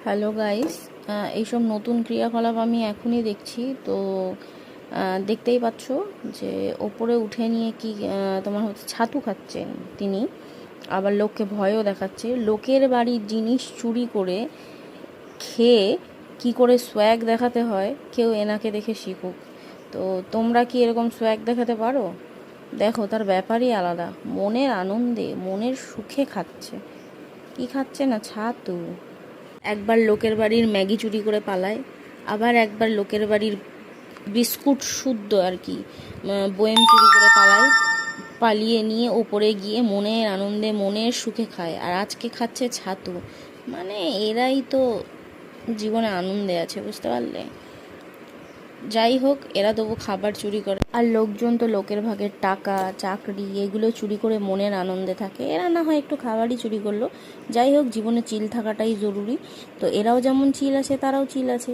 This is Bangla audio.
হ্যালো গাইস, এইসব নতুন ক্রিয়াকলাপ আমি এখনই দেখছি। তো দেখতেই পাচ্ছ যে ওপরে উঠে নিয়ে কি তোমার হচ্ছে ছাতু খাচ্ছেন তিনি। আবার লোককে ভয়ও দেখাচ্ছে। লোকের বাড়ির জিনিস চুরি করে খেয়ে কি করে সোয়াগ দেখাতে হয়, কেউ এনাকে দেখে শিখুক। তো তোমরা কি এরকম সোয়াগ দেখাতে পারো? দেখো, তার ব্যাপারই আলাদা। মনের আনন্দে, মনের সুখে খাচ্ছে। কি খাচ্ছে না? ছাতু। একবার লোকের বাড়ির ম্যাগি চুরি করে পালায়, আবার একবার লোকের বাড়ির বিস্কুট শুদ্ধ আর কি বয়েম চুরি করে পালায়। পালিয়ে নিয়ে ওপরে গিয়ে মনের আনন্দে মনের সুখে খায়, আর আজকে খাচ্ছে ছাতু। মানে এরাই তো জীবনে আনন্দে আছে, বুঝতে পারলে? যাই হোক, এরা তবু খাবার চুরি করে, আর লোকজন তো লোকের ভাগের টাকা চাকরি এগুলো চুরি করে মনের আনন্দে থাকে। এরা না হয় একটু খাবারই চুরি করলো। যাই হোক, জীবনে চিল থাকাটাই জরুরি। তো এরাও যেমন চিল আছে, তারাও চিল আছে।